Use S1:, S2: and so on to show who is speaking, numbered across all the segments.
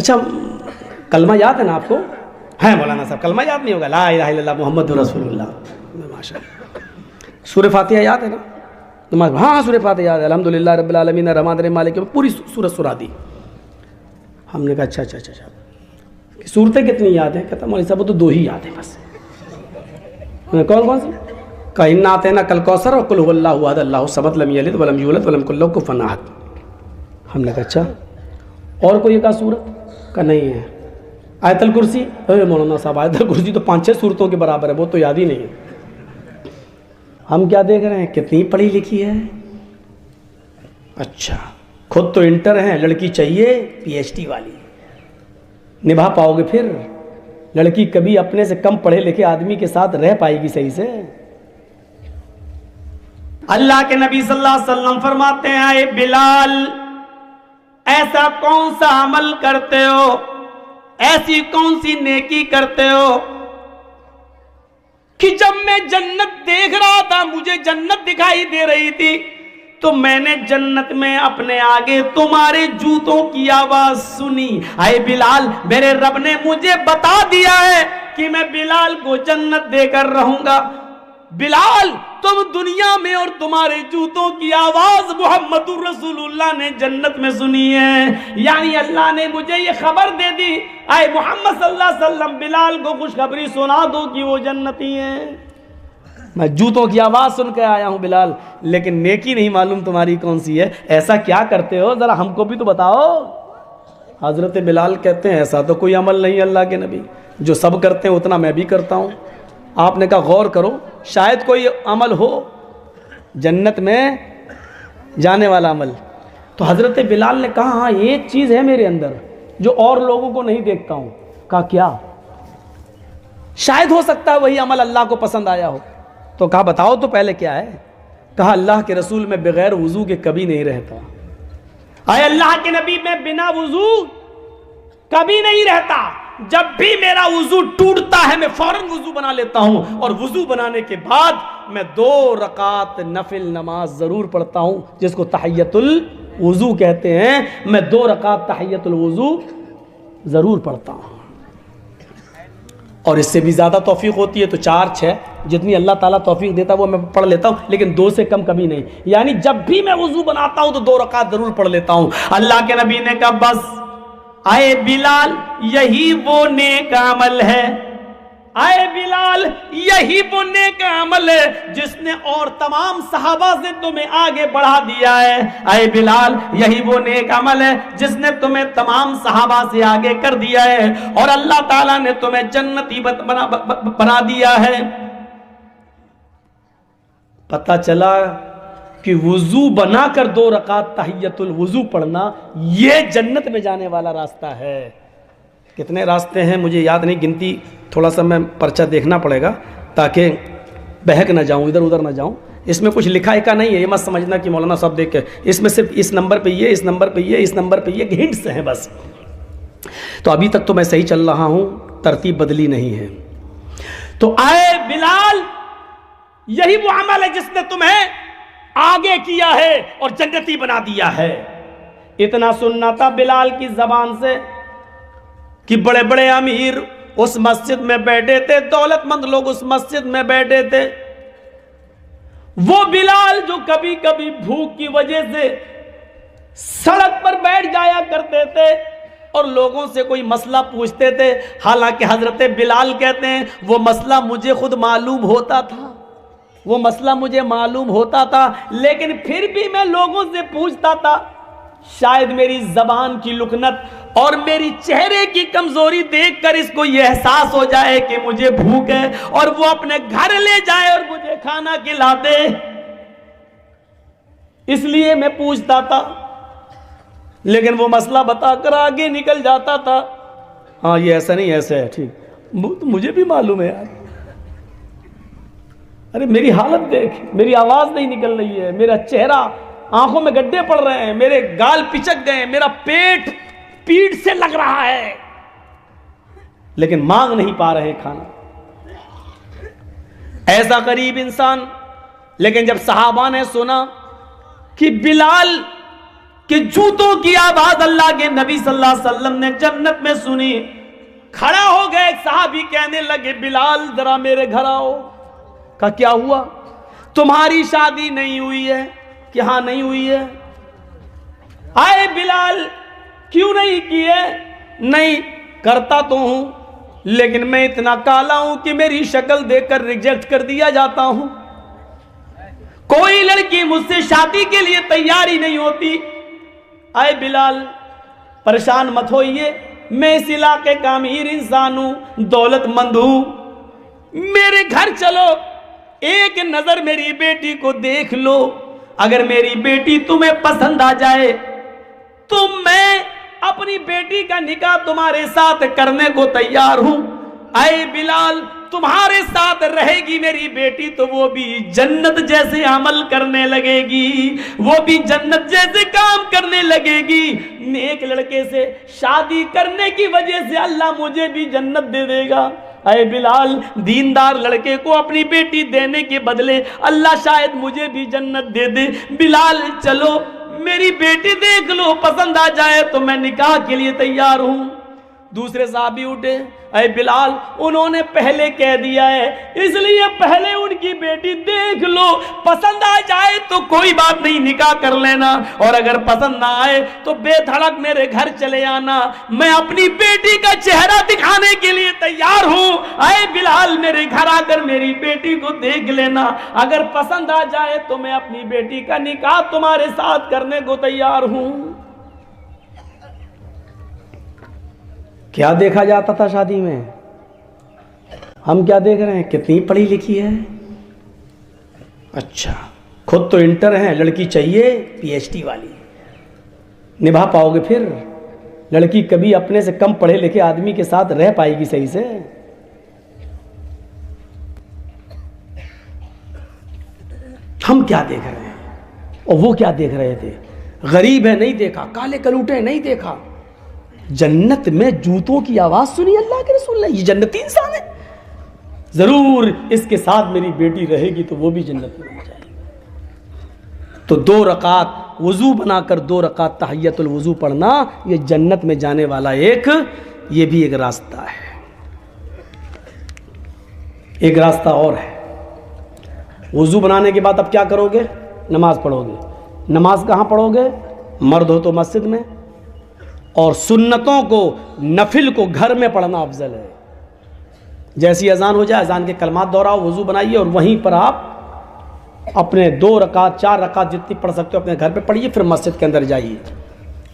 S1: अच्छा कलमा याद है ना आपको? है मौलाना साहब, कलमा याद नहीं होगा? ला इलाहा इल्लल्लाह मुहम्मदुर रसूलुल्लाह। माशाअल्लाह। सूरह फातिहा याद है ना? नमाज, हाँ सूरह फातिहा याद है। अल्हम्दुलिल्लाह रब्बिल आलमीन रहमान रहीम मालिक, पूरी सूरत सुना दी। हमने कहा अच्छा सूरतें कितनी याद है? कहता मौलवी साहब वो तो 2 ही याद है बस। कौन कौन सी? का इन्ना आतैना कल कौसर और कुल हुवल्लाहु अहद अल्लाहु समद लम यलिद वलम यूलद वलम यकुल लहू कुफुवन अहद। हमने कहा अच्छा और कोई एक सूरत? का नहीं है। आयतल कुर्सी? अरे मौलाना साहब आयतल कुर्सी तो 5-6 सूरतों के बराबर है, वो तो याद ही नहीं है। हम क्या देख रहे हैं, कितनी पढ़ी लिखी है। अच्छा खुद तो इंटर है, लड़की चाहिए PhD वाली। निभा पाओगे फिर? लड़की कभी अपने से कम पढ़े लिखे आदमी के साथ रह पाएगी सही से? अल्लाह के नबी सल्लल्लाहु अलैहि वसल्लम फरमाते हैं, आए बिलाल ऐसा कौन सा अमल करते हो, ऐसी कौन सी नेकी करते हो कि जब मैं जन्नत देख रहा था, मुझे जन्नत दिखाई दे रही थी, तो मैंने जन्नत में अपने आगे तुम्हारे जूतों की आवाज सुनी। आए बिलाल मेरे रब ने मुझे बता दिया है कि मैं बिलाल को जन्नत देकर रहूंगा। बिलाल तुम दुनिया में और तुम्हारे जूतों की आवाज मुहम्मदुर रसूलुल्लाह ने जन्नत में सुनी है। यानी अल्लाह ने मुझे ये खबर दे दी, आए मोहम्मद सल्लल्लाहु अलैहि वसल्लम बिलाल को खुशखबरी सुना दो कि वो जन्नती है। मैं जूतों की आवाज सुन के आया हूं बिलाल, लेकिन नेकी नहीं मालूम तुम्हारी कौन सी है। ऐसा क्या करते हो, जरा हमको भी तो बताओ। हजरत बिलाल कहते हैं ऐसा तो कोई अमल नहीं अल्लाह के नबी, जो सब करते हैं उतना मैं भी करता हूं। आपने कहा गौर करो, शायद कोई अमल हो जन्नत में जाने वाला अमल। तो हजरत बिलाल ने कहा हाँ एक चीज है मेरे अंदर जो और लोगों को नहीं देखता हूं। कहा क्या? शायद हो सकता है वही अमल अल्लाह को पसंद आया हो। तो कहा बताओ तो पहले क्या है? कहा अल्लाह के रसूल में बगैर वुजू के कभी नहीं रहता। आए अल्लाह के नबी में बिना वुजू कभी नहीं रहता। जब भी मेरा वुजू टूटता है मैं फौरन वुजू बना लेता हूं, और वुजू बनाने के बाद मैं 2 रकात नफिल नमाज जरूर पढ़ता हूं, जिसको तहियतुल वुजू कहते हैं। मैं 2 रकात तहियतुल वुजू जरूर पढ़ता हूं, और इससे भी ज्यादा तौफीक होती है तो 4-6 जितनी अल्लाह ताला तौफीक देता है वो मैं पढ़ लेता हूं, लेकिन 2 से कम कभी नहीं। यानी जब भी मैं वुजू बनाता हूं तो 2 रकात जरूर पढ़ लेता हूं। अल्लाह के नबी ने कहा बस आए बिलाल यही वो नेक अमल है। आए बिलाल यही वो नेक अमल है जिसने और तमाम सहाबा से तुम्हें आगे बढ़ा दिया है। आए बिलाल यही वो नेक अमल है जिसने तुम्हें तमाम सहाबा से आगे कर दिया है, और अल्लाह ताला ने तुम्हें जन्नती बना दिया है। पता चला कि वुजू बनाकर 2 रकात तहियतुल वुजू पढ़ना ये जन्नत में जाने वाला रास्ता है। कितने रास्ते हैं मुझे याद नहीं, गिनती थोड़ा सा मैं पर्चा देखना पड़ेगा ताकि बहक ना जाऊं, इधर उधर ना जाऊं। इसमें कुछ लिखा है का नहीं है, ये मत समझना कि मौलाना साहब देख के, इसमें सिर्फ इस नंबर पे ये, इस नंबर पे ये, इस नंबर पे ये हिंट्स हैं बस। तो अभी तक तो मैं सही चल रहा हूं, तरतीब बदली नहीं है। तो आए बिलाल यही वो अमल है जिसने तुम्हें आगे किया है और जन्नती बना दिया है। इतना सुनना था बिलाल की जबान से कि बड़े बड़े अमीर उस मस्जिद में बैठे थे, दौलतमंद लोग उस मस्जिद में बैठे थे। वो बिलाल जो कभी कभी भूख की वजह से सड़क पर बैठ जाया करते थे और लोगों से कोई मसला पूछते थे, हालांकि हजरत बिलाल कहते हैं वो मसला मुझे खुद मालूम होता था, वो मसला मुझे मालूम होता था, लेकिन फिर भी मैं लोगों से पूछता था। शायद मेरी जबान की लुकनत और मेरी चेहरे की कमजोरी देखकर इसको यह एहसास हो जाए कि मुझे भूख है, और वो अपने घर ले जाए और मुझे खाना खिला दे। इसलिए मैं पूछता था, लेकिन वो मसला बताकर आगे निकल जाता था। हाँ ये ऐसा नहीं, ऐसा है, ठीक, तो मुझे भी मालूम है यार। अरे मेरी हालत देख, मेरी आवाज नहीं निकल रही है, मेरा चेहरा, आंखों में गड्ढे पड़ रहे हैं, मेरे गाल पिचक गए, मेरा पेट पीठ से लग रहा है, लेकिन मांग नहीं पा रहे खाना। ऐसा गरीब इंसान। लेकिन जब सहाबा ने सुना कि बिलाल कि जूतों की आवाज अल्लाह के नबी सल्लल्लाहु अलैहि वसल्लम ने जन्नत में सुनी। खड़ा हो गए एक सहाबी, कहने लगे बिलाल जरा मेरे घर आओ। का क्या हुआ? तुम्हारी शादी नहीं हुई है? कि हाँ नहीं हुई है। आए बिलाल, क्यों नहीं की है? नहीं करता तो हूं, लेकिन मैं इतना काला हूं कि मेरी शक्ल देखकर रिजेक्ट कर दिया जाता हूं। कोई लड़की मुझसे शादी के लिए तैयार ही नहीं होती। आए बिलाल, परेशान मत होइए, मैं इस इलाके का अमीर इंसान हूं, दौलतमंद हूं, मेरे घर चलो, एक नजर मेरी बेटी को देख लो। अगर मेरी बेटी तुम्हें पसंद आ जाए तो मैं अपनी बेटी का निकाह तुम्हारे साथ करने को तैयार हूं। आए बिलाल, तुम्हारे साथ रहेगी मेरी बेटी तो वो भी जन्नत जैसे अमल करने लगेगी, वो भी जन्नत जैसे काम करने लगेगी। नेक लड़के से शादी करने की वजह से अल्लाह मुझे भी जन्नत दे देगा। अरे बिलाल, दीनदार लड़के को अपनी बेटी देने के बदले अल्लाह शायद मुझे भी जन्नत दे दे। बिलाल चलो, मेरी बेटी देख लो, पसंद आ जाए तो मैं निकाह के लिए तैयार हूं। दूसरे साहबी उठे, अरे बिलाल उन्होंने पहले कह दिया है, इसलिए पहले उनकी बेटी देख लो, पसंद आ जाए तो कोई बात नहीं, निकाह कर लेना, और अगर पसंद ना आए तो बेधड़क मेरे घर चले आना, मैं अपनी बेटी का चेहरा दिखाने के लिए तैयार हूं। अरे बिलाल, मेरे घर आकर मेरी बेटी को देख लेना, अगर पसंद आ जाए तो मैं अपनी बेटी का निकाह तुम्हारे साथ करने को तैयार हूं। क्या देखा जाता था शादी में? हम क्या देख रहे हैं? कितनी पढ़ी लिखी है? अच्छा, खुद तो इंटर है, लड़की चाहिए पीएचडी वाली। निभा पाओगे फिर? लड़की कभी अपने से कम पढ़े लिखे आदमी के साथ रह पाएगी सही से? हम क्या देख रहे हैं और वो क्या देख रहे थे? गरीब है नहीं देखा, काले कलूटे नहीं देखा, जन्नत में जूतों की आवाज सुनी अल्लाह के रसूल ने। ये जन्नती इंसान है, जरूर इसके साथ मेरी बेटी रहेगी तो वो भी जन्नत में बन जाएगी। तो 2 रकात वजू बनाकर 2 रकात तहियतुल वजू पढ़ना, ये जन्नत में जाने वाला ये भी एक रास्ता है। एक रास्ता और है, वजू बनाने के बाद अब क्या करोगे? नमाज पढ़ोगे। नमाज कहाँ पढ़ोगे? मर्द हो तो मस्जिद में, और सुन्नतों को, नफिल को घर में पढ़ना अफजल है। जैसी अजान हो जाए अजान के कलमात दोहराओ, वजू बनाइए और वहीं पर आप अपने 2 रकात 4 रकात जितनी पढ़ सकते हो अपने घर पे पढ़िए, फिर मस्जिद के अंदर जाइए।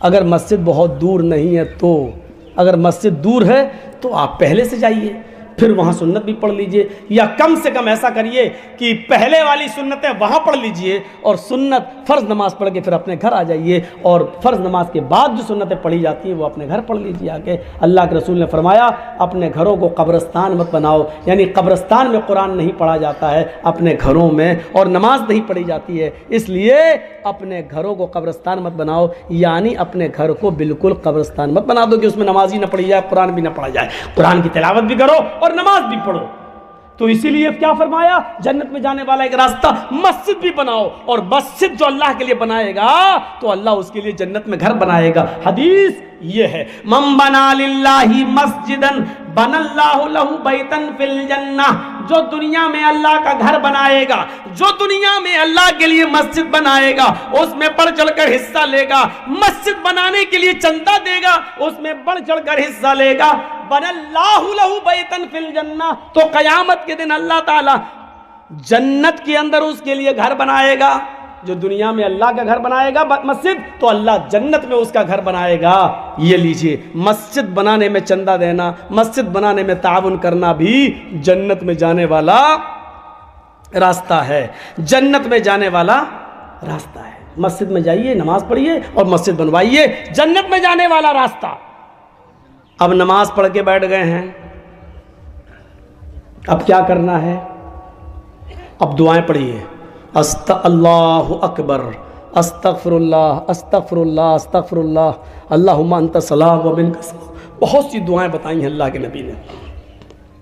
S1: अगर मस्जिद बहुत दूर नहीं है तो, अगर मस्जिद दूर है तो आप पहले से जाइए, फिर वहाँ सुन्नत भी पढ़ लीजिए, या कम से कम ऐसा करिए कि पहले वाली सुन्नतें वहाँ पढ़ लीजिए और सुन्नत फ़र्ज़ नमाज पढ़ के फिर अपने घर आ जाइए, और फ़र्ज़ नमाज के बाद जो सुन्नतें पढ़ी जाती हैं वो अपने घर पढ़ लीजिए आके। अल्लाह के रसूल ने फरमाया, अपने घरों को कब्रस्तान मत बनाओ, यानी कब्रस्तान में कुरान नहीं पढ़ा जाता है, अपने घरों में, और नमाज नहीं पढ़ी जाती है, इसलिए अपने घरों को कब्रस्तान मत बनाओ, यानी अपने घर को बिल्कुल कब्रस्तान मत बना दो कि उसमें नमाज ही ना पढ़ी जाए, कुरान भी ना पढ़ा जाए। कुरान की तिलावत भी करो और नमाज भी पढ़ो। तो इसीलिए क्या फरमाया? जन्नत में जाने वाला एक रास्ता, मस्जिद भी बनाओ, और मस्जिद जो अल्लाह के लिए बनाएगा तो अल्लाह उसके लिए जन्नत में घर बनाएगा। हदीस ये है, मम बना लिल्लाहि मस्जिदन बनल्लाहु लहु बैतन फिल जन्नह। जो दुनिया में अल्लाह का घर बनाएगा, जो दुनिया में अल्लाह के लिए मस्जिद बनाएगा, उसमें बढ़ चढ़कर हिस्सा लेगा, मस्जिद बनाने के लिए चंदा देगा, उसमें बढ़ चढ़कर हिस्सा लेगा, बनल्लाहु लहु बैतन फिल जन्नह, तो कयामत के दिन अल्लाह ताला जन्नत के अंदर उसके लिए घर बनाएगा। जो दुनिया में अल्लाह का घर बनाएगा मस्जिद, तो अल्लाह जन्नत में उसका घर बनाएगा। ये लीजिए, मस्जिद बनाने में चंदा देना, मस्जिद बनाने में ताउन करना भी जन्नत में जाने वाला रास्ता है, जन्नत में जाने वाला रास्ता है। मस्जिद में जाइए, नमाज पढ़िए और मस्जिद बनवाइए, जन्नत में जाने वाला रास्ता। अब नमाज पढ़ के बैठ गए हैं, अब क्या करना है? अब दुआएं पढ़िए, अल्लाहु अकबर, अस्तगफिरुल्लाह अस्तगफिरुल्लाह अस्तगफिरुल्लाह, अल्लाहुम्मा अंता सलाम व मिनका सलाम। बहुत सी दुआएं बताई हैं अल्लाह के नबी ने,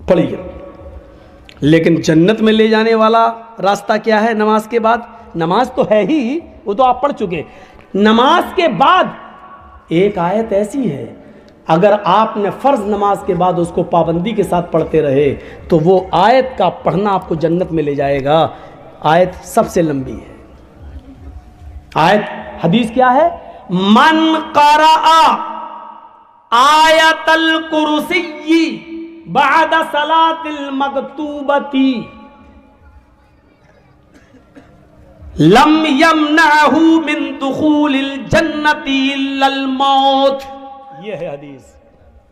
S1: पढ़िए। लेकिन जन्नत में ले जाने वाला रास्ता क्या है? नमाज के बाद, नमाज तो है ही, वो तो आप पढ़ चुके। नमाज के बाद एक आयत ऐसी है, अगर आपने फर्ज नमाज के बाद उसको पाबंदी के साथ पढ़ते रहे तो वो आयत का पढ़ना आपको जन्नत में ले जाएगा। आयत सबसे लंबी है। आयत हदीस क्या है? मन क़रअ आयतल कुर्सी बाद सलातिल मकतूबती लम यमनहु मिन दुखूलिल जन्नति इल्लल मौत। ये है हदीस।